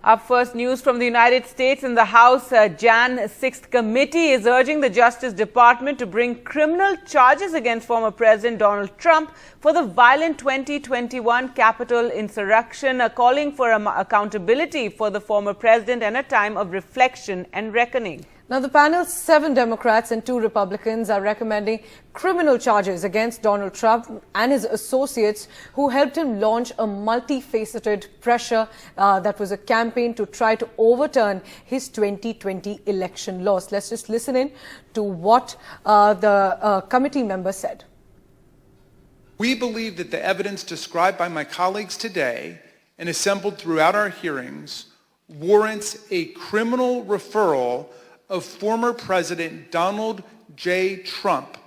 Up first, news from the United States. In the House, Jan 6th committee is urging the Justice Department to bring criminal charges against former President Donald Trump for the violent 2021 Capitol insurrection, calling for accountability for the former president and a time of reflection and reckoning. Now, the panel's 7 Democrats and 2 Republicans are recommending criminal charges against Donald Trump and his associates who helped him launch a multifaceted pressure that was a campaign to try to overturn his 2020 election loss. Let's just listen in to what the committee member said. We believe that the evidence described by my colleagues today and assembled throughout our hearings warrants a criminal referral of former President Donald J. Trump,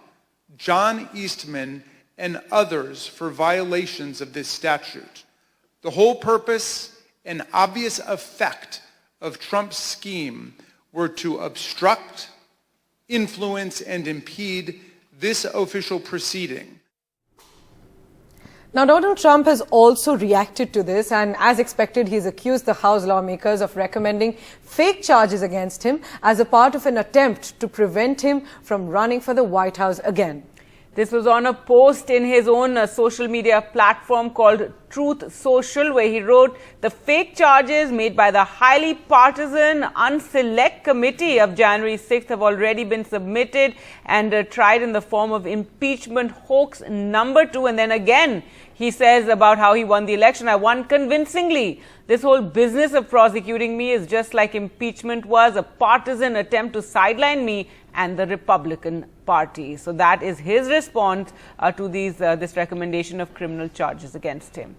John Eastman, and others for violations of this statute. The whole purpose and obvious effect of Trump's scheme were to obstruct, influence, and impede this official proceeding. Now, Donald Trump has also reacted to this, and as expected, he's accused the House lawmakers of recommending fake charges against him as a part of an attempt to prevent him from running for the White House again. This was on a post in his own social media platform called Truth Social, where he wrote, "The fake charges made by the highly partisan Unselect Committee of January 6th have already been submitted and tried in the form of impeachment hoax number 2. And then again, he says about how he won the election, "I won convincingly. This whole business of prosecuting me is just like impeachment was, a partisan attempt to sideline me and the Republican Party." So that is his response to this recommendation of criminal charges against him.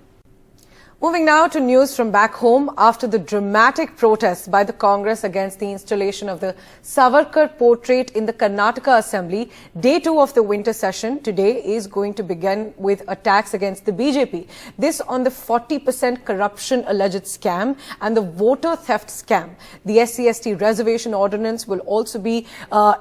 Moving now to news from back home. After the dramatic protests by the Congress against the installation of the Savarkar portrait in the Karnataka Assembly, day 2 of the winter session today is going to begin with attacks against the BJP. This on the 40% corruption alleged scam and the voter theft scam. The SC/ST reservation ordinance will also be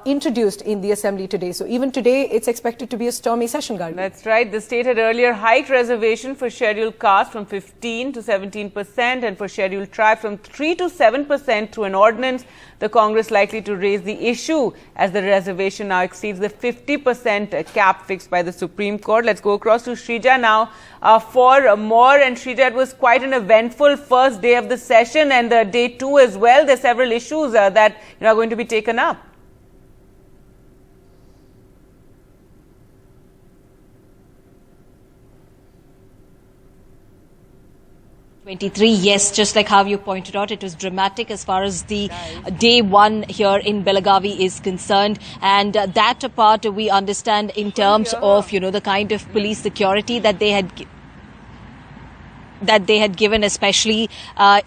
introduced in the Assembly today. So even today, it's expected to be a stormy session, Gargi. That's right. The state had earlier hiked reservation for scheduled castes from 15% to 17% and for scheduled tribes from 3% to 7% through an ordinance. The Congress likely to raise the issue as the reservation now exceeds the 50% cap fixed by the Supreme Court. Let's go across to Shrija now for more. And Shrija, it was quite an eventful first day of the session and day 2 as well. There are several issues that are going to be taken up. 23, yes, just like how you pointed out, it was dramatic as far as the day 1 here in Belagavi is concerned, and that apart we understand in terms of the kind of police security that they had given, especially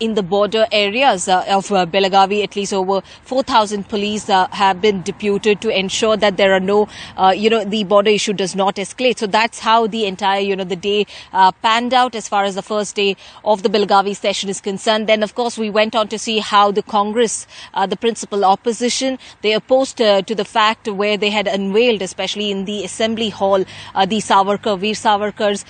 in the border areas of Belagavi. At least over 4,000 police have been deputed to ensure that there are no, the border issue does not escalate. So that's how the entire, the day panned out as far as the first day of the Belagavi session is concerned. Then, of course, we went on to see how the Congress, the principal opposition, they opposed to the fact where they had unveiled, especially in the Assembly Hall, the Veer Savarkar's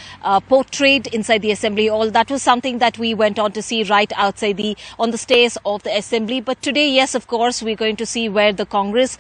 portrait inside the Assembly Hall. That was something that we went on to see right outside on the stairs of the Assembly. But today, yes, of course, we're going to see where the Congress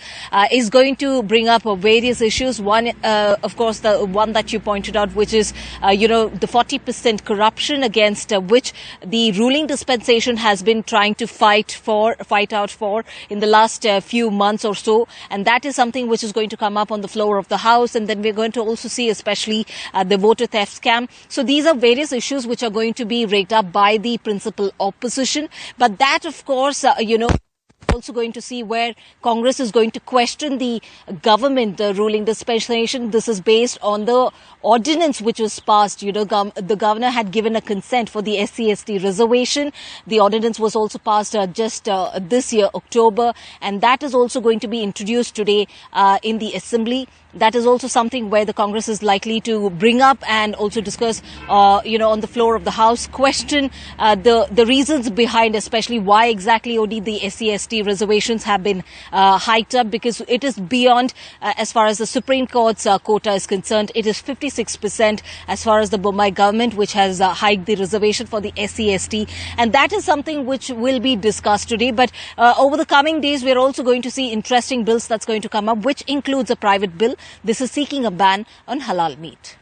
is going to bring up various issues. One, of course, the one that you pointed out, which is, the 40% corruption against which the ruling dispensation has been trying to fight out for in the last few months or so. And that is something which is going to come up on the floor of the House. And then we're going to also see especially the voter theft scam. So these are various issues which are going to be raked up by the principal opposition. But that, of course, also going to see where Congress is going to question the government, the ruling dispensation. This is based on the ordinance which was passed. The governor had given a consent for the SC/ST reservation. The ordinance was also passed just this year, October, and that is also going to be introduced today in the Assembly. That is also something where the Congress is likely to bring up and also discuss, on the floor of the House, question the reasons behind, especially why exactly only the SC/ST reservations have been hiked up because it is beyond, as far as the Supreme Court's quota is concerned, it is 56% as far as the Mumbai government, which has hiked the reservation for the SC/ST. And that is something which will be discussed today. But over the coming days, we're also going to see interesting bills that's going to come up, which includes a private bill. This is seeking a ban on halal meat.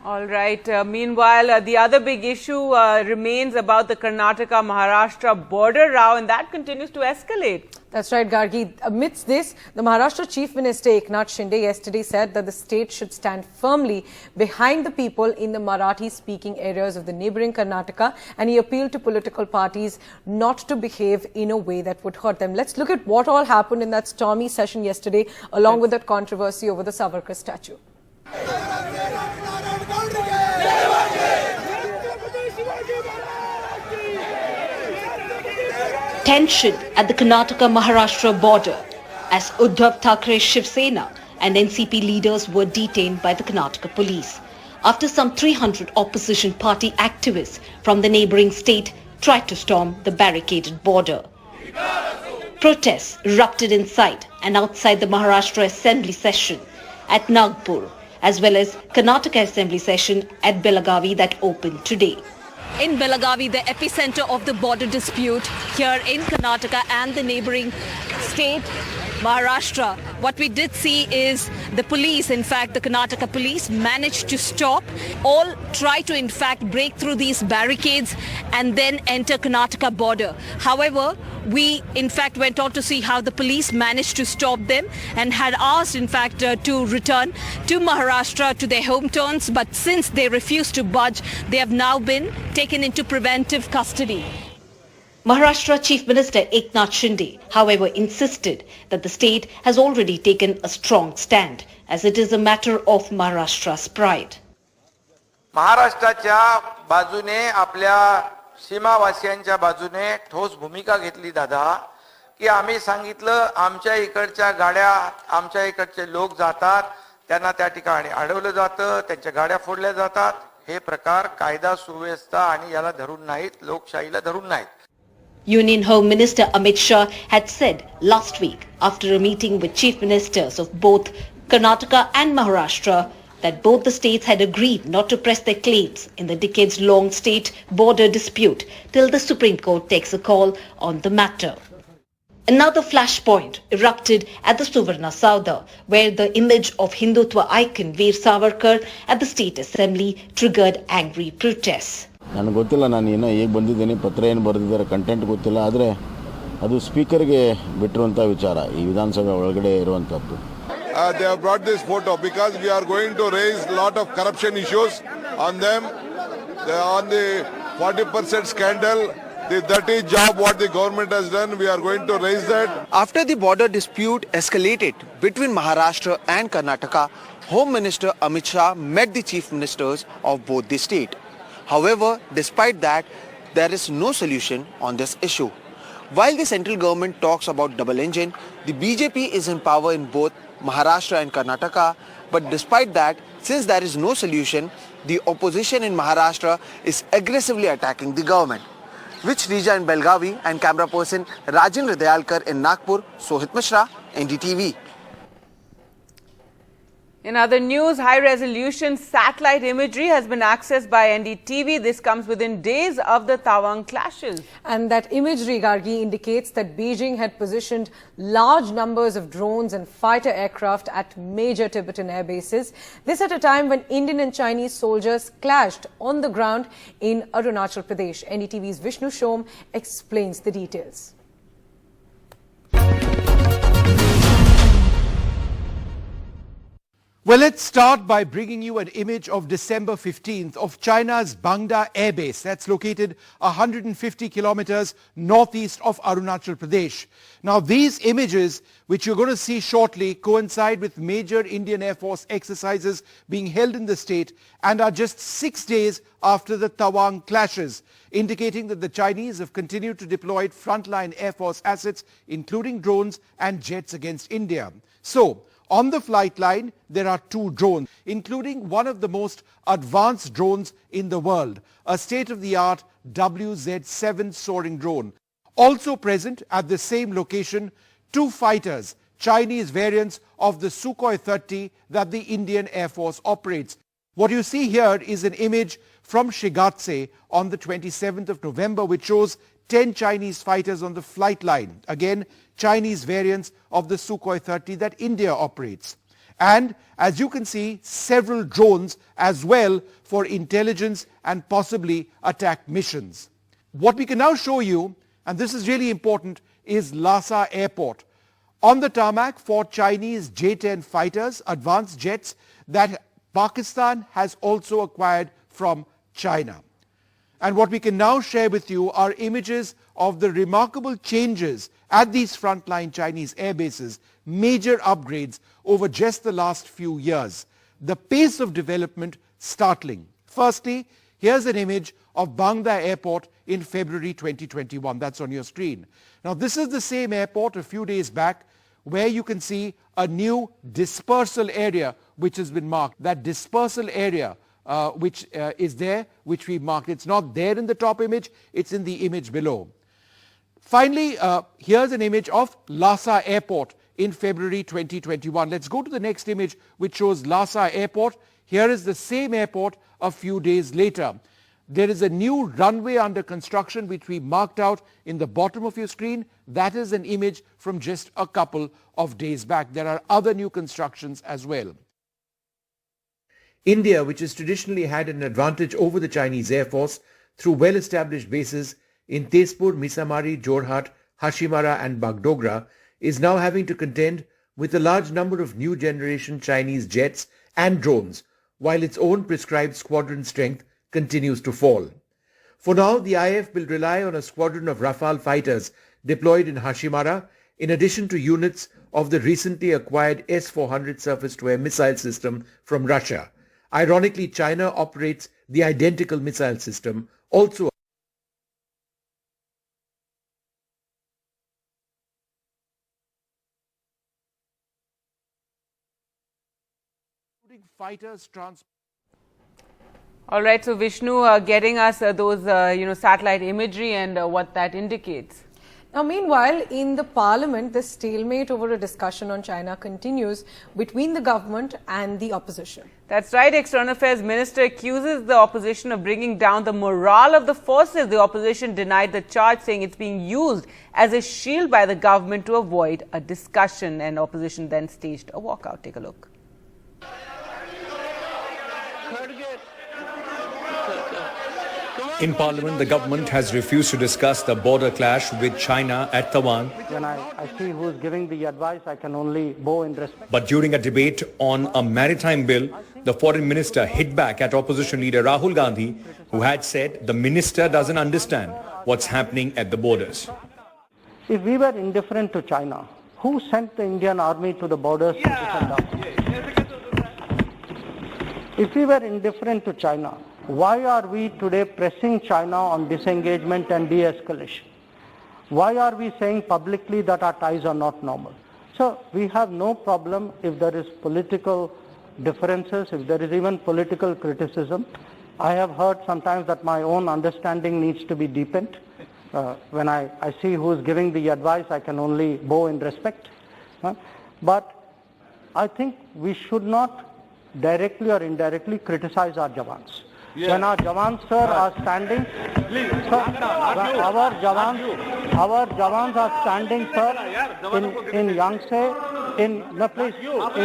All right. Meanwhile, the other big issue remains about the Karnataka-Maharashtra border row, and that continues to escalate. That's right, Gargi. Amidst this, the Maharashtra Chief Minister Eknath Shinde yesterday said that the state should stand firmly behind the people in the Marathi-speaking areas of the neighbouring Karnataka, and he appealed to political parties not to behave in a way that would hurt them. Let's look at what all happened in that stormy session yesterday, along with that controversy over the Savarkar statue. Tension at the Karnataka-Maharashtra border as Uddhav Thakkre's Shiv Sena and NCP leaders were detained by the Karnataka police after some 300 opposition party activists from the neighbouring state tried to storm the barricaded border. Protests erupted inside and outside the Maharashtra Assembly session at Nagpur, as well as Karnataka Assembly session at Belagavi that opened today. In Belagavi, the epicenter of the border dispute here in Karnataka and the neighbouring state, Maharashtra, what we did see is the police, in fact, the Karnataka police managed to stop. All try to, in fact, break through these barricades and then enter Karnataka border. However, we, in fact, went on to see how the police managed to stop them and had asked, in fact, to return to Maharashtra, to their hometowns. But since they refused to budge, they have now been taken into preventive custody. Maharashtra Chief Minister Eknath Shinde, however, insisted that the state has already taken a strong stand, as it is a matter of Maharashtra's pride. महाराष्ट्राच्या बाजूने आपल्या सीमावासियांच्या बाजूने ठोस भूमिका घेतली दादा की आम्ही सांगितलं आमच्या इकडच्या गाड्या आमच्या इकडचे लोक जातात त्यांना त्या ठिकाणी अडवलं जातं त्यांच्या गाड्या फोडल्या जातात हे प्रकार कायदा सुव्यवस्था आणि याला धरून नाहीत लोकशाहीला धरून नाहीत. Union Home Minister Amit Shah had said last week after a meeting with chief ministers of both Karnataka and Maharashtra that both the states had agreed not to press their claims in the decades-long state border dispute till the Supreme Court takes a call on the matter. Another flashpoint erupted at the Suvarna Sauda, where the image of Hindutva icon Veer Savarkar at the State Assembly triggered angry protests. ನನಗೆ ಗೊತ್ತಿಲ್ಲ ನಾನು ಇನ್ನೂ ಈಗ ಬಂದಿದ್ದೀನಿ ಪತ್ರ ಏನು ಬರೆದಿದ್ದಾರೆ content ಗೊತ್ತಿಲ್ಲ ಆದರೆ ಅದು ಸ್ಪೀಕರ್ಗೆ ಬಿಟ್ಟಿರುವಂಥ ವಿಚಾರ ಈ ವಿಧಾನಸಭೆ ಒಳಗಡೆ ಇರುವಂಥದ್ದು. They have brought this photo because we are going to raise a lot of corruption issues on them. On the 40% scandal, the dirty job what the government has done, we are going to raise that. After the border dispute escalated between Maharashtra and Karnataka, Home Minister Amit Shah met the chief ministers of both the states. However, despite that, there is no solution on this issue. While the central government talks about double engine, the BJP is in power in both Maharashtra and Karnataka. But despite that, since there is no solution, the opposition in Maharashtra is aggressively attacking the government. Which Rija in Belgavi and camera person Rajendra Dayalkar in Nagpur, Sohit Mishra, NDTV. In other news, high-resolution satellite imagery has been accessed by NDTV. This comes within days of the Tawang clashes. And that imagery, Gargi, indicates that Beijing had positioned large numbers of drones and fighter aircraft at major Tibetan air bases. This at a time when Indian and Chinese soldiers clashed on the ground in Arunachal Pradesh. NDTV's Vishnu Shom explains the details. Well, let's start by bringing you an image of December 15th of China's Bangda Air Base. That's located 150 kilometers northeast of Arunachal Pradesh. Now, these images, which you're going to see shortly, coincide with major Indian Air Force exercises being held in the state and are just 6 days after the Tawang clashes, indicating that the Chinese have continued to deploy frontline Air Force assets, including drones and jets against India. So, on the flight line, there are 2 drones, including one of the most advanced drones in the world, a state-of-the-art WZ-7 soaring drone. Also present at the same location, 2 fighters, Chinese variants of the Sukhoi 30 that the Indian Air Force operates. What you see here is an image from Shigatse on the 27th of November, which shows 10 Chinese fighters on the flight line. Again, Chinese variants of the Sukhoi 30 that India operates. And as you can see, several drones as well for intelligence and possibly attack missions. What we can now show you, and this is really important, is Lhasa Airport. On the tarmac, 4 Chinese J-10 fighters, advanced jets that Pakistan has also acquired from China. And what we can now share with you are images of the remarkable changes at these frontline Chinese air bases, major upgrades over just the last few years. The pace of development startling. Firstly, here's an image of Bangda Airport in February 2021. That's on your screen. Now, this is the same airport a few days back where you can see a new dispersal area which has been marked. That dispersal area which is there, which we marked. It's not there in the top image, it's in the image below. Finally, here's an image of Lhasa Airport in February 2021. Let's go to the next image, which shows Lhasa Airport. Here is the same airport a few days later. There is a new runway under construction which we marked out in the bottom of your screen. That is an image from just a couple of days back. There are other new constructions as well. India, which has traditionally had an advantage over the Chinese Air Force through well-established bases in Tezpur, Misamari, Jorhat, Hashimara and Bagdogra, is now having to contend with a large number of new generation Chinese jets and drones, while its own prescribed squadron strength continues to fall. For now, the IAF will rely on a squadron of Rafale fighters deployed in Hashimara, in addition to units of the recently acquired S-400 surface-to-air missile system from Russia. Ironically, China operates the identical missile system, also fighters transport. All right, so Vishnu getting us those satellite imagery and what that indicates. Now, meanwhile, in the parliament, the stalemate over a discussion on China continues between the government and the opposition. That's right. External Affairs Minister accuses the opposition of bringing down the morale of the forces. The opposition denied the charge, saying it's being used as a shield by the government to avoid a discussion. And opposition then staged a walkout. Take a look. In Parliament, the government has refused to discuss the border clash with China at Tawan. When I see who is giving the advice, I can only bow in respect. But during a debate on a maritime bill, the foreign minister hit back at opposition leader Rahul Gandhi, who had said the minister doesn't understand what's happening at the borders. If we were indifferent to China, who sent the Indian army to the borders to defend us? If we were indifferent to China, why are we today pressing China on disengagement and de-escalation? Why are we saying publicly that our ties are not normal? So we have no problem if there is political differences, if there is even political criticism. I have heard sometimes that my own understanding needs to be deepened. When I see who is giving the advice, I can only bow in respect. But I think we should not directly or indirectly criticize our Jawans. Yeah. When our Jawans, sir, are standing, our Jawans are standing, sir, in Yangtze, in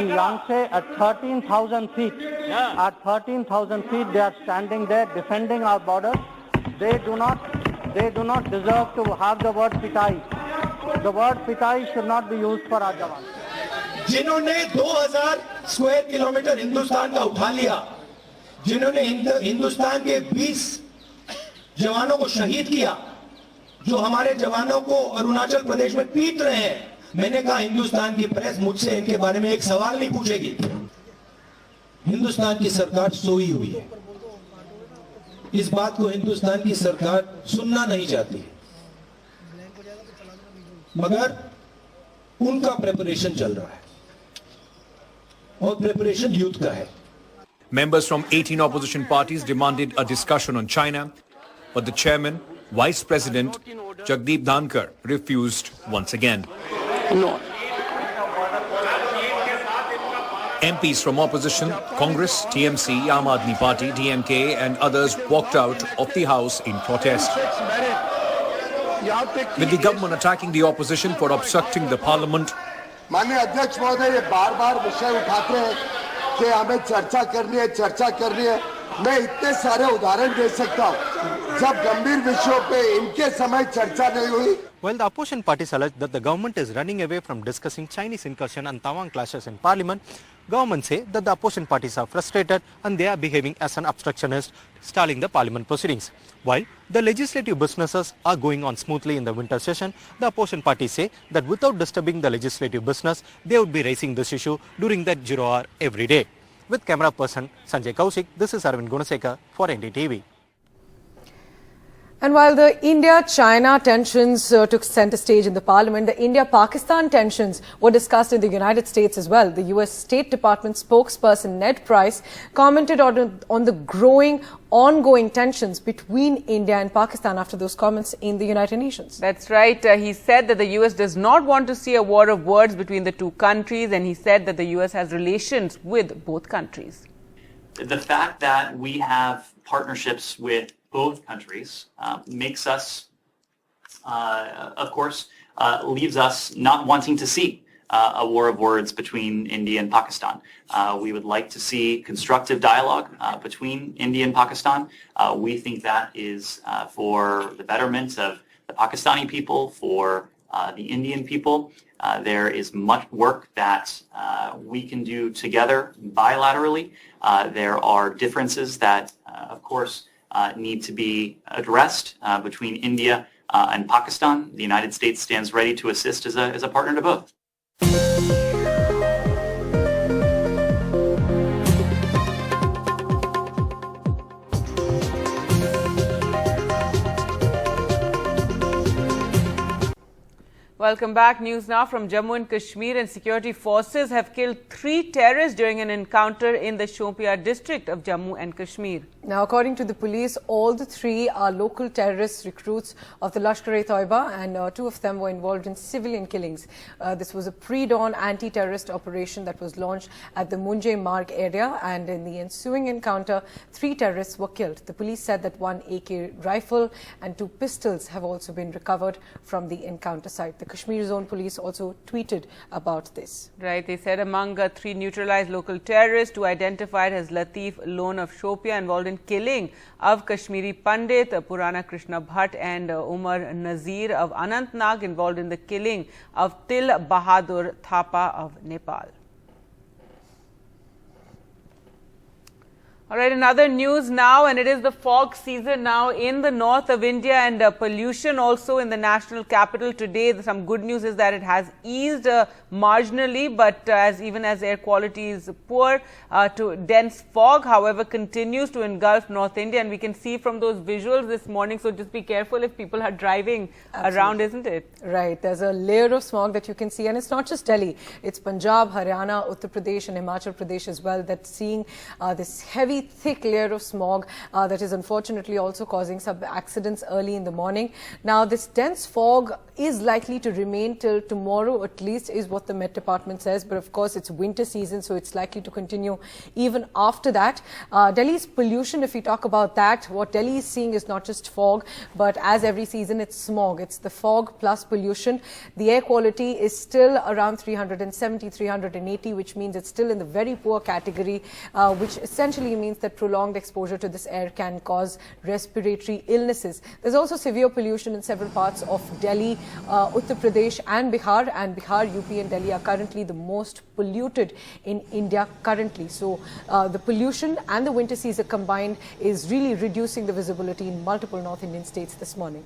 Yangtze at 13,000 feet. At 13,000 feet, they are standing there defending our borders. They do not deserve to have the word pitai. The word pitai should not be used for our Jawans. जिन्होंने 2000 square kilometre Hindustan का उठा लिया, जिन्होंने हिंदुस्तान के 20 जवानों को शहीद किया, जो हमारे जवानों को अरुणाचल प्रदेश में पीट रहे हैं, मैंने कहा हिंदुस्तान की प्रेस मुझसे इनके बारे में एक सवाल नहीं पूछेगी। हिंदुस्तान की सरकार सोई हुई है। इस बात को हिंदुस्तान की सरकार सुनना नहीं चाहती, मगर उनका प्रिपरेशन चल रहा है और प्रिपरेशन यूथ का है। Members from 18 opposition parties demanded a discussion on China, but the chairman, vice president Jagdeep Dhankar refused once again. No. MPs from opposition, Congress, TMC, Aam Aadmi Party, DMK and others walked out of the House in protest. With the government attacking the opposition for obstructing the parliament, माननीय अध्यक्ष महोदय ये बार-बार विषय उठाते हैं कि हमें चर्चा करनी है मैं इतने सारे उदाहरण दे सकता हूं जब गंभीर विषयों पे इनके समय चर्चा नहीं हुई. While the opposition parties allege that the government is running away from discussing Chinese incursion and Taiwan clashes in parliament, government say that the opposition parties are frustrated and they are behaving as an obstructionist, stalling the parliament proceedings. While the legislative businesses are going on smoothly in the winter session, the opposition parties say that without disturbing the legislative business, they would be raising this issue during that 0 hour every day. With camera person Sanjay Kaushik, this is Arvind Gunasekar for NDTV. And while the India-China tensions took center stage in the parliament, the India-Pakistan tensions were discussed in the United States as well. The US State Department spokesperson Ned Price commented on the ongoing tensions between India and Pakistan after those comments in the United Nations. That's right. He said that the US does not want to see a war of words between the two countries, and he said that the US has relations with both countries. The fact that we have partnerships with both countries makes us, of course, leaves us not wanting to see a war of words between India and Pakistan. We would like to see constructive dialogue between India and Pakistan. We think that is for the betterment of the Pakistani people, for the Indian people. There is much work that we can do together bilaterally. There are differences that, of course, need to be addressed between India and Pakistan. The United States stands ready to assist as a partner to both. Welcome back. News now from Jammu and Kashmir, and security forces have killed 3 terrorists during an encounter in the Shopian district of Jammu and Kashmir. Now, according to the police, all the 3 are local terrorist recruits of the Lashkar-e-Toiba, and 2 of them were involved in civilian killings. This was a pre-dawn anti-terrorist operation that was launched at the Munjay Marg area, and in the ensuing encounter, 3 terrorists were killed. The police said that 1 AK rifle and 2 pistols have also been recovered from the encounter site. The Kashmir Zone Police also tweeted about this. Right, they said among 3 neutralized local terrorists, 2 identified as Latif Lone of Shopian involved in killing of Kashmiri Pandit, Purana Krishna Bhatt, and Umar Nazir of Anantnag involved in the killing of Til Bahadur Thapa of Nepal. All right, another news now, and it is the fog season now in the north of India, and pollution also in the national capital today. Some good news is that it has eased marginally, but even as air quality is poor, to dense fog, however, continues to engulf North India, and we can see from those visuals this morning. So just be careful if people are driving around, isn't it? Right. There's a layer of smog that you can see, and it's not just Delhi. It's Punjab, Haryana, Uttar Pradesh, and Himachal Pradesh as well that's seeing this heavy, thick layer of smog that is unfortunately also causing some accidents early in the morning. Now, this dense fog is likely to remain till tomorrow at least, is what the Met Department says. But of course, it's winter season, so it's likely to continue even after that. Delhi's pollution, if we talk about that, what Delhi is seeing is not just fog, but as every season, it's smog. It's the fog plus pollution. The air quality is still around 370, 380, which means it's still in the very poor category, which essentially means that prolonged exposure to this air can cause respiratory illnesses. There's also severe pollution in several parts of Delhi, Uttar Pradesh and Bihar, UP and Delhi are currently the most polluted in India currently. So the pollution and the winter season combined is really reducing the visibility in multiple North Indian states this morning.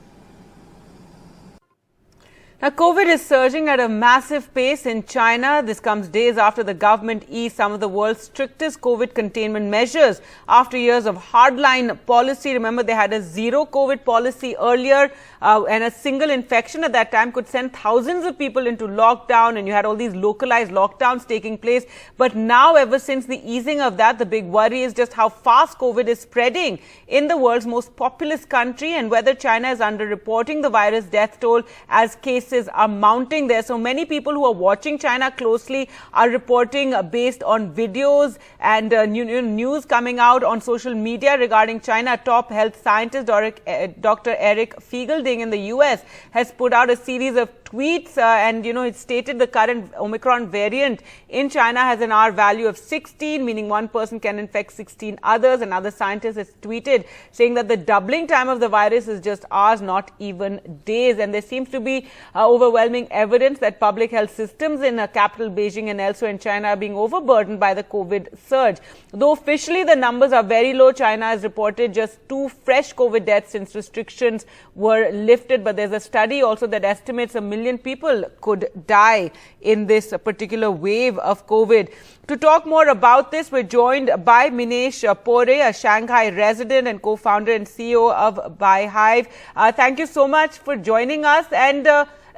Now, COVID is surging at a massive pace in China. This comes days after the government eased some of the world's strictest COVID containment measures after years of hardline policy. Remember, they had a zero COVID policy earlier, and a single infection at that time could send thousands of people into lockdown, and you had all these localized lockdowns taking place. But now, ever since the easing of that, the big worry is just how fast COVID is spreading in the world's most populous country and whether China is underreporting the virus death toll as cases are mounting there. So many people who are watching China closely are reporting based on videos and news coming out on social media regarding China. Top health scientist Dr. Eric Feigl-Ding in the US has put out a series of tweets and it stated the current Omicron variant in China has an R value of 16, meaning one person can infect 16 others. Another scientist has tweeted saying that the doubling time of the virus is just hours, not even days. And there seems to be overwhelming evidence that public health systems in capital Beijing and elsewhere in China are being overburdened by the COVID surge. Though officially the numbers are very low, China has reported just 2 fresh COVID deaths since restrictions were lifted. But there's a study also that estimates 1 million people could die in this particular wave of COVID. To talk more about this, we're joined by Minesh Pore, a Shanghai resident and co-founder and CEO of BuyHive. Thank you so much for joining us. And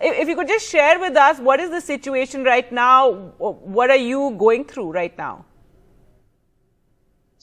if you could just share with us, what is the situation right now? What are you going through right now?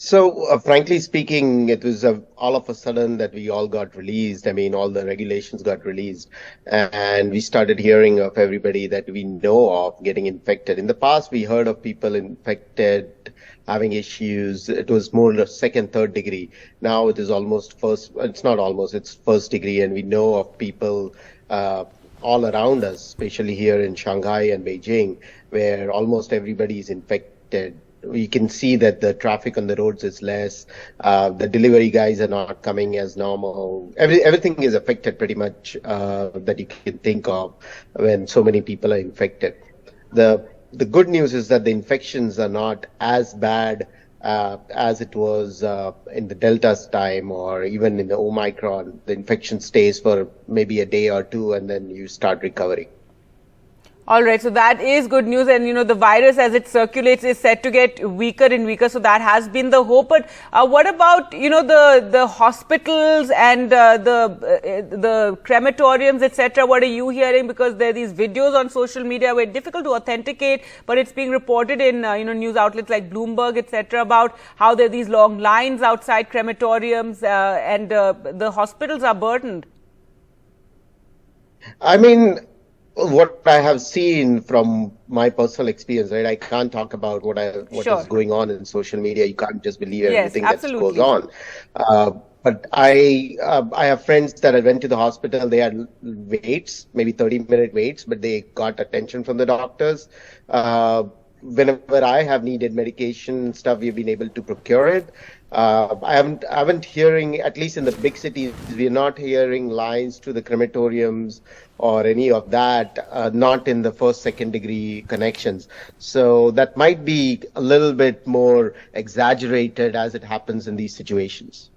So, frankly speaking, it was all of a sudden that we all got released. I mean, all the regulations got released, and we started hearing of everybody that we know of getting infected. In the past, we heard of people infected, having issues. It was more second, third degree. Now it is almost first. It's not almost. It's first degree, and we know of people all around us, especially here in Shanghai and Beijing, where almost everybody is infected. We can see that the traffic on the roads is less. The delivery guys are not coming as normal. Everything is affected pretty much that you can think of when so many people are infected. The good news is that the infections are not as bad as it was in the Delta's time or even in the Omicron. The infection stays for maybe a day or two and then you start recovering. All right, so that is good news, and the virus as it circulates is set to get weaker and weaker, so that has been the hope. But what about the hospitals and the crematoriums, etc.? What are you hearing? Because there are these videos on social media where it's difficult to authenticate, but it's being reported in news outlets like Bloomberg, etc., about how there are these long lines outside crematoriums and the hospitals are burdened. I mean, what I have seen from my personal experience, right? I can't talk about what is going on in social media. You can't just believe everything that goes on. But I have friends that I went to the hospital. They had waits, maybe 30-minute waits, but they got attention from the doctors. Whenever I have needed medication and stuff, we've been able to procure it. I haven't hearing, at least in the big cities, we're not hearing lines to the crematoriums or any of that, not in the first, second degree connections. So that might be a little bit more exaggerated as it happens in these situations.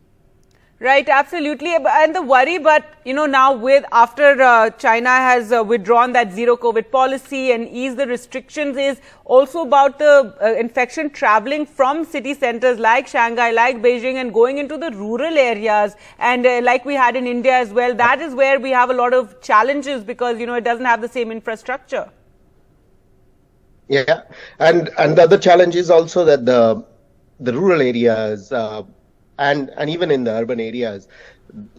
Right, absolutely. And the worry, but now after China has withdrawn that zero COVID policy and eased the restrictions, is also about the infection traveling from city centers like Shanghai, like Beijing, and going into the rural areas. And like we had in India as well, that is where we have a lot of challenges because, it doesn't have the same infrastructure. Yeah, and the other challenge is also that the rural areas, and even in the urban areas,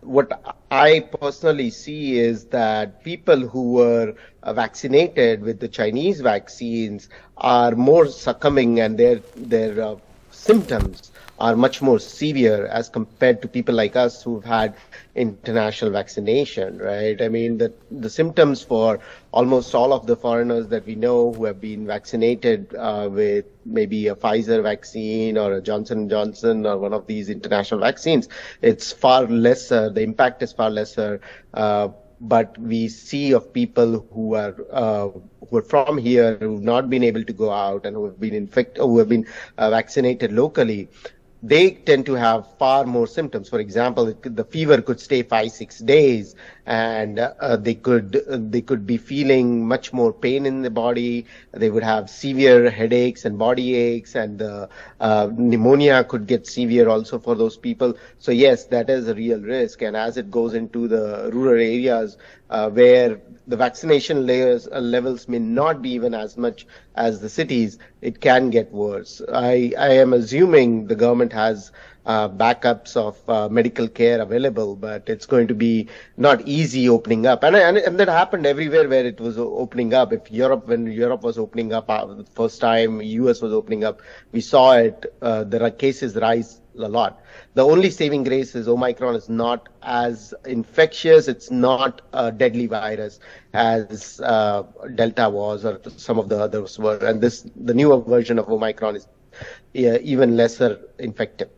what I personally see is that people who were vaccinated with the Chinese vaccines are more succumbing and their symptoms are much more severe as compared to people like us who've had international vaccination, right? I mean, the symptoms for almost all of the foreigners that we know who have been vaccinated with maybe a Pfizer vaccine or a Johnson & Johnson or one of these international vaccines, it's far lesser. The impact is far lesser. But we see of people who are from here, who've not been able to go out and who have been vaccinated locally, they tend to have far more symptoms. For example, the fever could stay 5-6 days, and they could be feeling much more pain in the body. They would have severe headaches and body aches, and pneumonia could get severe also for those people. So yes, that is a real risk. And as it goes into the rural areas where the vaccination levels may not be even as much as the cities, it can get worse. I am assuming the government has backups of medical care available, but it's going to be not easy opening up. And that happened everywhere where it was opening up. When Europe was opening up the first time, US was opening up, we saw it, there are cases rise a lot. The only saving grace is Omicron is not as infectious. It's not a deadly virus as Delta was or some of the others were. And the newer version of Omicron is even lesser infective.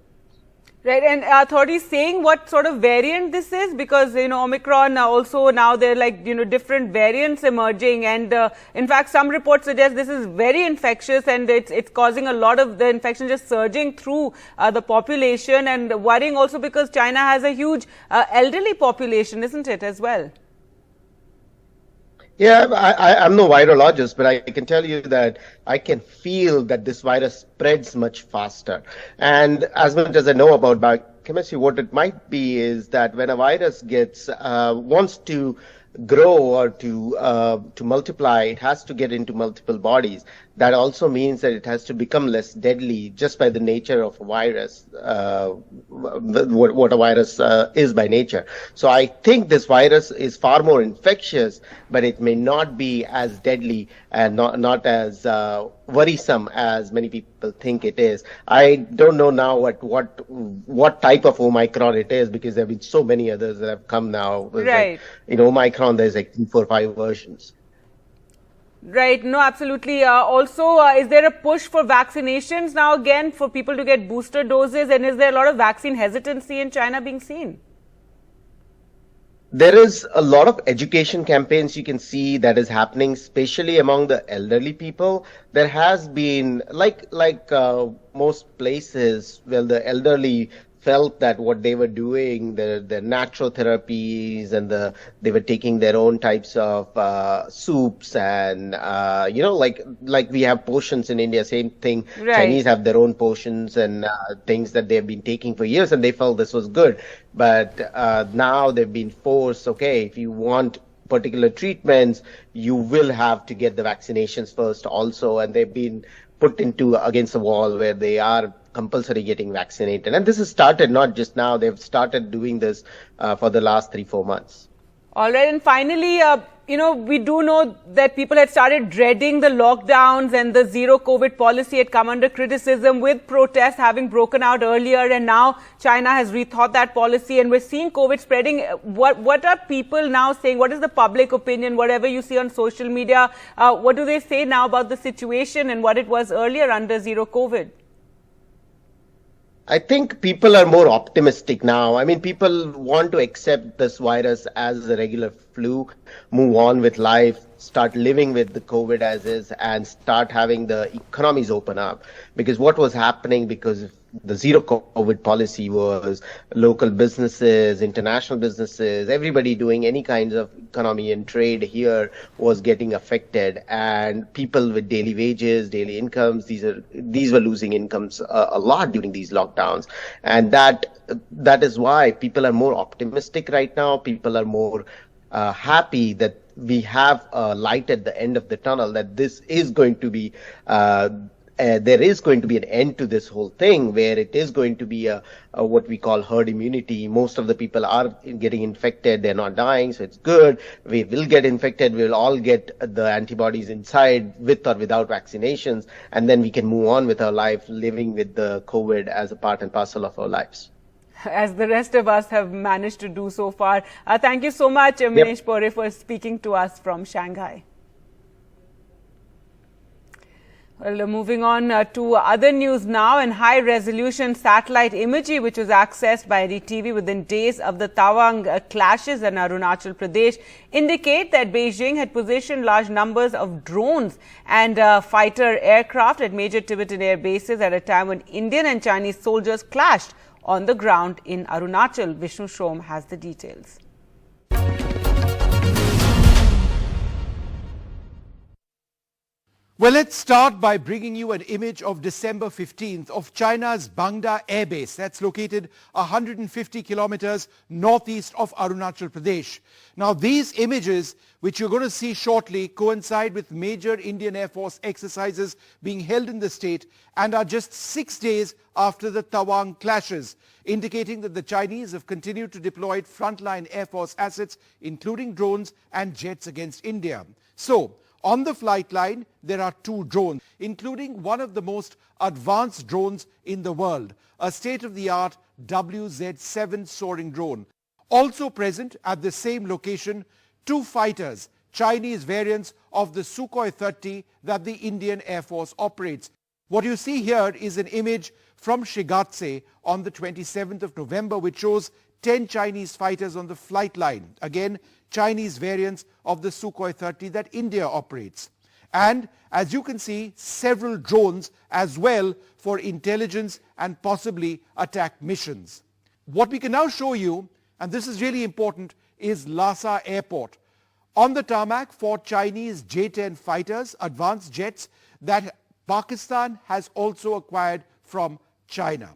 Right, and authorities saying what sort of variant this is, because Omicron also now there are like different variants emerging, and in fact some reports suggest this is very infectious and it's causing a lot of the infection just surging through the population, and worrying also because China has a huge elderly population, isn't it, as well? Yeah, I'm no virologist, but I can tell you that I can feel that this virus spreads much faster. And as much as I know about biochemistry, what it might be is that when a virus wants to grow or to multiply, it has to get into multiple bodies. That also means that it has to become less deadly just by the nature of a virus, what a virus is by nature. So I think this virus is far more infectious, but it may not be as deadly and not as worrisome as many people think it is. I don't know now what type of Omicron it is, because there have been so many others that have come now. Right. Like, Omicron, there's like 3, 4, 5 versions. Right. No, absolutely. Also, is there a push for vaccinations now again for people to get booster doses? And is there a lot of vaccine hesitancy in China being seen? There is a lot of education campaigns you can see that is happening, especially among the elderly people. There has been, like most places, well, the elderly felt that what they were doing, the natural therapies, and they were taking their own types of soups, and like we have potions in India, same thing. Right. Chinese have their own potions and things that they've been taking for years, and they felt this was good. But now they've been forced, okay, if you want particular treatments, you will have to get the vaccinations first also, and they've been put against the wall where they are compulsory getting vaccinated. And this has started not just now, they've started doing this for the last 3-4 months. All right, and finally, we do know that people had started dreading the lockdowns, and the zero COVID policy had come under criticism with protests having broken out earlier, and now China has rethought that policy, and we're seeing COVID spreading. What are people now saying? What is the public opinion? Whatever you see on social media, what do they say now about the situation and what it was earlier under zero COVID? I think people are more optimistic now. I mean, people want to accept this virus as a regular flu, move on with life, start living with the COVID as is, and start having the economies open up. Because what was happening because of the zero COVID policy was local businesses, international businesses, everybody doing any kinds of economy and trade here was getting affected, and people with daily wages, daily incomes, these were losing incomes a lot during these lockdowns. And that is why people are more optimistic right now. People are more happy that we have a light at the end of the tunnel, that this is going to be there is going to be an end to this whole thing, where it is going to be a what we call herd immunity. Most of the people are getting infected, they're not dying, so it's good. We will get infected, we'll all get the antibodies inside with or without vaccinations, and then we can move on with our life, living with the COVID as a part and parcel of our lives, as the rest of us have managed to do so far. Thank you so much, Manish Pore, for speaking to us from Shanghai. Well, moving on to other news now, and high-resolution satellite imagery which was accessed by NDTV within days of the Tawang clashes in Arunachal Pradesh indicate that Beijing had positioned large numbers of drones and fighter aircraft at major Tibetan air bases at a time when Indian and Chinese soldiers clashed on the ground in Arunachal. Vishnu Shom has the details. Well, let's start by bringing you an image of December 15th of China's Bangda Air Base. That's located 150 kilometers northeast of Arunachal Pradesh. Now, these images, which you're going to see shortly, coincide with major Indian Air Force exercises being held in the state and are just 6 days after the Tawang clashes, indicating that the Chinese have continued to deploy frontline Air Force assets, including drones and jets against India. So, on the flight line, there are 2 drones, including one of the most advanced drones in the world, a state-of-the-art WZ-7 soaring drone. Also present at the same location, 2 fighters, Chinese variants of the Sukhoi 30 that the Indian Air Force operates. What you see here is an image from Shigatse on the 27th of November, which shows 10 Chinese fighters on the flight line. Again, Chinese variants of the Sukhoi 30 that India operates. And as you can see, several drones as well for intelligence and possibly attack missions. What we can now show you, and this is really important, is Lhasa Airport. On the tarmac, 4 Chinese J-10 fighters, advanced jets that Pakistan has also acquired from China.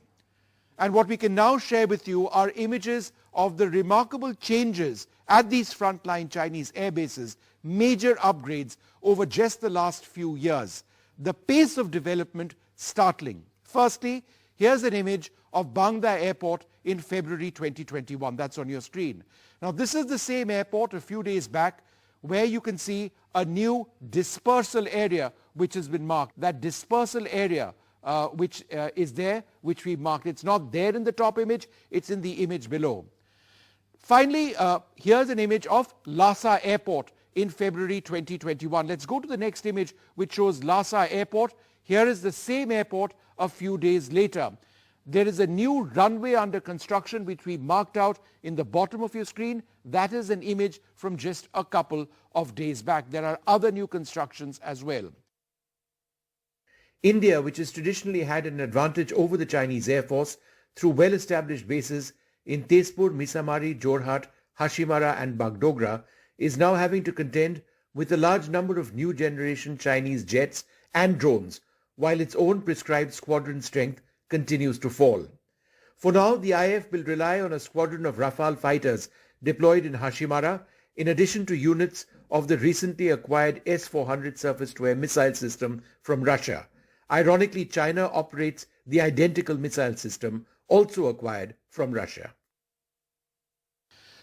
And what we can now share with you are images of the remarkable changes at these frontline Chinese air bases, major upgrades over just the last few years. The pace of development startling. Firstly, here's an image of Bangda Airport in February 2021. That's on your screen. Now, this is the same airport a few days back where you can see a new dispersal area which has been marked. That dispersal area which is there, which we marked. It's not there in the top image, it's in the image below. Finally, here's an image of Lhasa Airport in February 2021. Let's go to the next image, which shows Lhasa Airport. Here is the same airport a few days later. There is a new runway under construction which we marked out in the bottom of your screen. That is an image from just a couple of days back. There are other new constructions as well. India, which has traditionally had an advantage over the Chinese Air Force through well-established bases in Tezpur, Misamari, Jorhat, Hashimara and Bagdogra, is now having to contend with a large number of new generation Chinese jets and drones, while its own prescribed squadron strength continues to fall. For now, the IAF will rely on a squadron of Rafale fighters deployed in Hashimara, in addition to units of the recently acquired S-400 surface-to-air missile system from Russia. Ironically, China operates the identical missile system also acquired from Russia.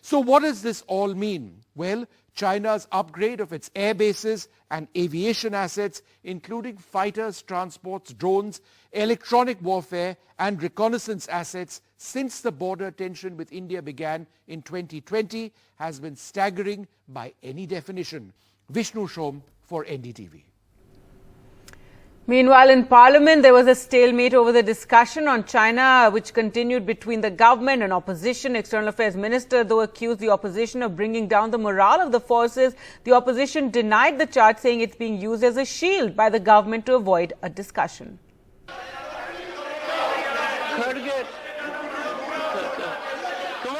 So what does this all mean? Well, China's upgrade of its air bases and aviation assets, including fighters, transports, drones, electronic warfare and reconnaissance assets since the border tension with India began in 2020, has been staggering by any definition. Vishnu Shom for NDTV. Meanwhile, in Parliament, there was a stalemate over the discussion on China, which continued between the government and opposition. External Affairs Minister, though, accused the opposition of bringing down the morale of the forces. The opposition denied the charge, saying it's being used as a shield by the government to avoid a discussion.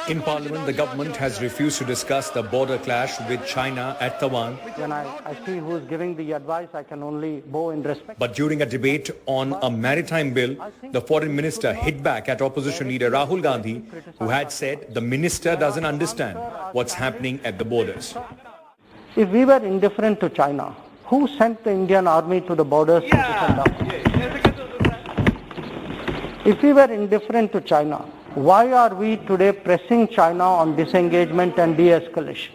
In Parliament, the government has refused to discuss the border clash with China at Tawang. When I see who is giving the advice, I can only bow in respect. But during a debate on a maritime bill, the foreign minister hit back at opposition leader Rahul Gandhi, who had said the minister doesn't understand what's happening at the borders. If we were indifferent to China, who sent the Indian army to the borders to defend us? If we were indifferent to China, why are we today pressing China on disengagement and de-escalation?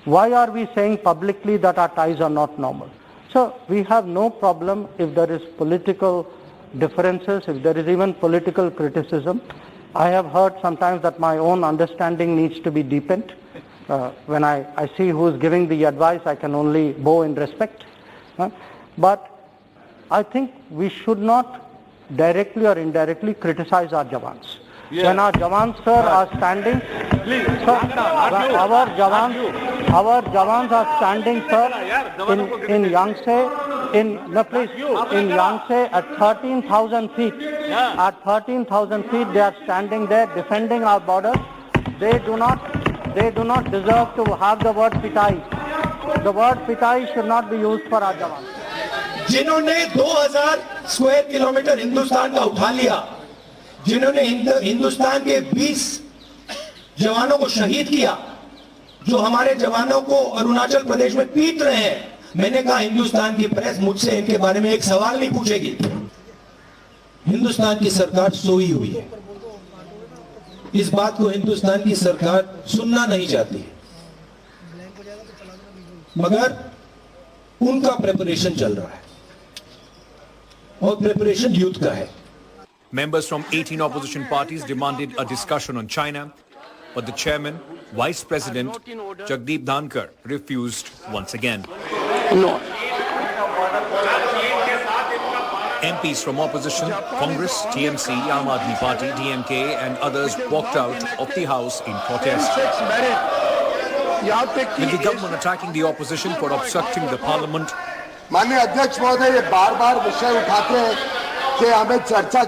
Why are we saying publicly that our ties are not normal? So we have no problem if there is political differences, if there is even political criticism. I have heard sometimes that my own understanding needs to be deepened. When I see who is giving the advice, I can only bow in respect. But I think we should not directly or indirectly criticize our Jawans. Yeah. When our Jawans, sir, are standing, sir, our Jawans are standing, sir, in Yangtze, in Yangtze at 13,000 feet. At 13,000 feet, they are standing there defending our borders. They do not They do not deserve to have the word pitai. The word pitai should not be used for our jawans. जिन्होंने 2000 square kilometre Hindustan का उठा लिया, जिन्होंने हिंदुस्तान के 20 जवानों को शहीद किया, जो हमारे जवानों को अरुणाचल प्रदेश में पीट रहे हैं, मैंने कहा हिंदुस्तान की प्रेस मुझसे इनके बारे में एक सवाल नहीं पूछेगी। हिंदुस्तान की सरकार सोई हुई है। इस बात को हिंदुस्तान की सरकार सुनना नहीं चाहती है, मगर उनका प्रिपरेशन चल रहा है और प्रिपरेशन यूथ का है। Members from 18 opposition parties demanded a discussion on China, but the chairman, Vice President Jagdeep Dhankar, refused once again. No. MPs from opposition, Congress, TMC, Aam Aadmi Party, DMK and others walked out of the House in protest. With the government attacking the opposition for obstructing the parliament, माननीय अध्यक्ष महोदय ये बार-बार विषय उठाते हैं कि हमें चर्चा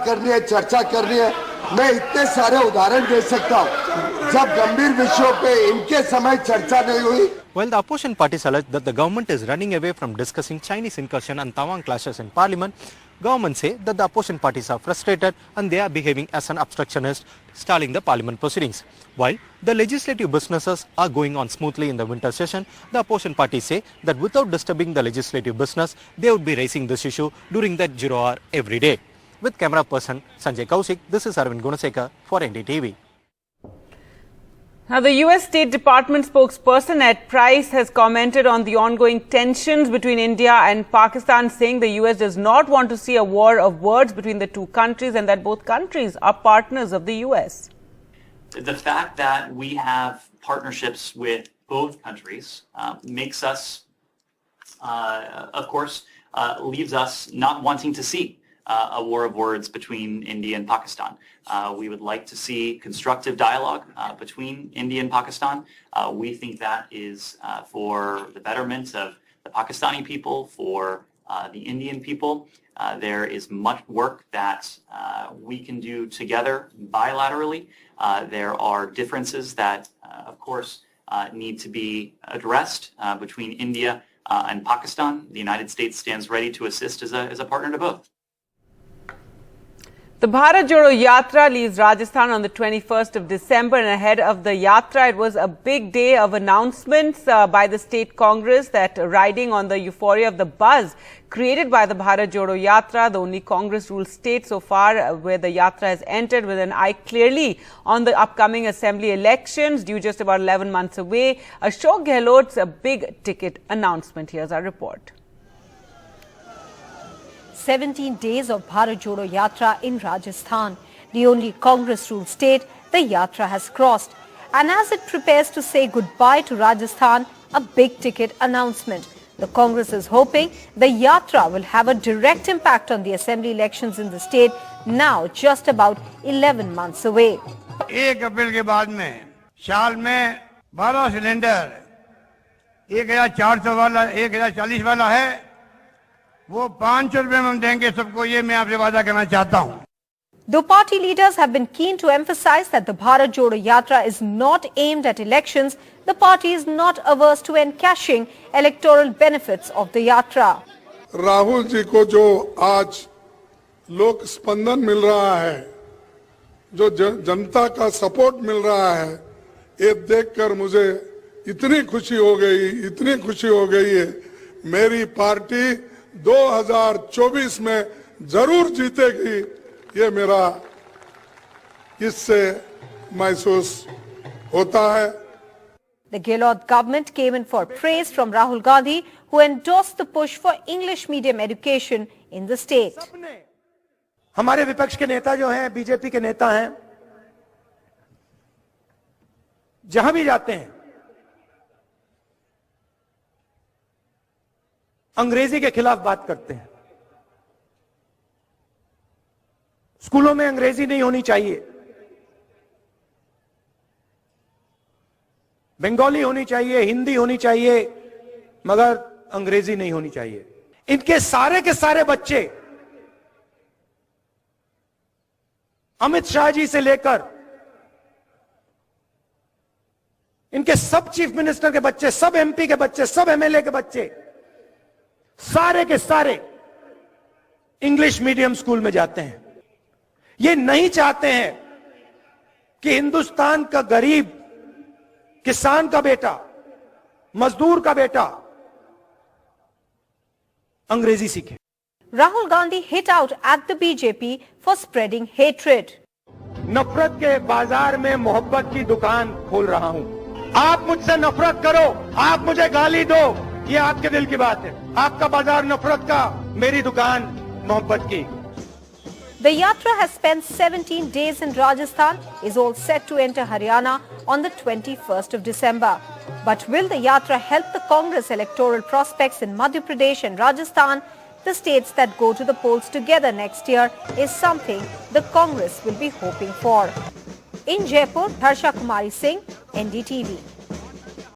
करनी है। मैं इतने सारे उदाहरण दे सकता हूँ जब गंभीर विषयों पे इनके समय चर्चा नहीं हुई। While the opposition parties allege that the government is running away from discussing Chinese incursion and Taiwan clashes in parliament, government say that the opposition parties are frustrated and they are behaving as an obstructionist, stalling the parliament proceedings. While the legislative businesses are going on smoothly in the winter session, the opposition parties say that without disturbing the legislative business, they would be raising this issue during that 0 hour every day. With camera person Sanjay Kaushik, this is Arvind Gunasekar for NDTV. Now, the U.S. State Department spokesperson Ed Price has commented on the ongoing tensions between India and Pakistan, saying the U.S. does not want to see a war of words between the two countries and that both countries are partners of the U.S. The fact that we have partnerships with both countries makes us, of course, leaves us not wanting to see a war of words between India and Pakistan. We would like to see constructive dialogue between India and Pakistan. We think that is for the betterment of the Pakistani people, for the Indian people. There is much work that we can do together bilaterally. There are differences that, of course, need to be addressed between India and Pakistan. The United States stands ready to assist as a partner to both. The Bharat Jodo Yatra leaves Rajasthan on the 21st of December, and ahead of the Yatra, it was a big day of announcements by the state Congress that riding on the euphoria of the buzz created by the Bharat Jodo Yatra, the only Congress-ruled state so far where the Yatra has entered with an eye clearly on the upcoming assembly elections due just about 11 months away. Ashok Gehlot's big ticket announcement. Here's our report. 17 days of Bharat Jodo Yatra in Rajasthan, the only Congress-ruled state the Yatra has crossed. And as it prepares to say goodbye to Rajasthan, a big-ticket announcement. The Congress is hoping the Yatra will have a direct impact on the assembly elections in the state, now just about 11 months away. 1 अप्रैल के बाद में साल में 12 cylinder 1400 वाला 1040 वाला है, वो 500 रुपए में हम देंगे सबको, ये मैं आपसे वादा करना चाहता हूँ. Though party leaders have been keen to emphasize that the Bharat Jodo Yatra is not aimed at elections, the party is not averse to encashing electoral benefits of the Yatra. Rahul ji को जो आज लोक स्पंदन मिल रहा है, जो जनता का सपोर्ट मिल रहा है, ये देखकर मुझे इतनी खुशी हो गई है. मेरी पार्टी 2024 में जरूर जीतेगी, ये मेरा इससे महसूस होता है. The Gehlot government came in for praise from Rahul Gandhi, who endorsed the push for English medium education in the state. हमारे विपक्ष के नेता जो हैं, बीजेपी के नेता हैं, जहां भी जाते हैं अंग्रेजी के खिलाफ बात करते हैं. स्कूलों में अंग्रेजी नहीं होनी चाहिए, बंगाली होनी चाहिए, हिंदी होनी चाहिए, मगर अंग्रेजी नहीं होनी चाहिए. इनके सारे के सारे बच्चे अमित शाह जी से लेकर इनके सब चीफ मिनिस्टर के बच्चे, सब एमपी के बच्चे, सब एमएलए के बच्चे, सारे के सारे इंग्लिश मीडियम स्कूल में जाते हैं। ये नहीं चाहते हैं कि हिंदुस्तान का गरीब, किसान का बेटा, मजदूर का बेटा अंग्रेजी सीखे। Rahul Gandhi hit out at the BJP for spreading hatred. नफरत के बाजार में मोहब्बत की दुकान खोल रहा हूं। आप मुझसे नफरत करो, आप मुझे गाली दो, ये आपके दिल की बात है। आपका बाजार नफरत का, मेरी दुकान मोहब्बत की। The Yatra has spent 17 days in Rajasthan, is all set to enter Haryana on the 21st of December. But will the Yatra help the Congress electoral prospects in Madhya Pradesh and Rajasthan, the states that go to the polls together next year, is something the Congress will be hoping for. In Jaipur, Harsha Kumari Singh, NDTV.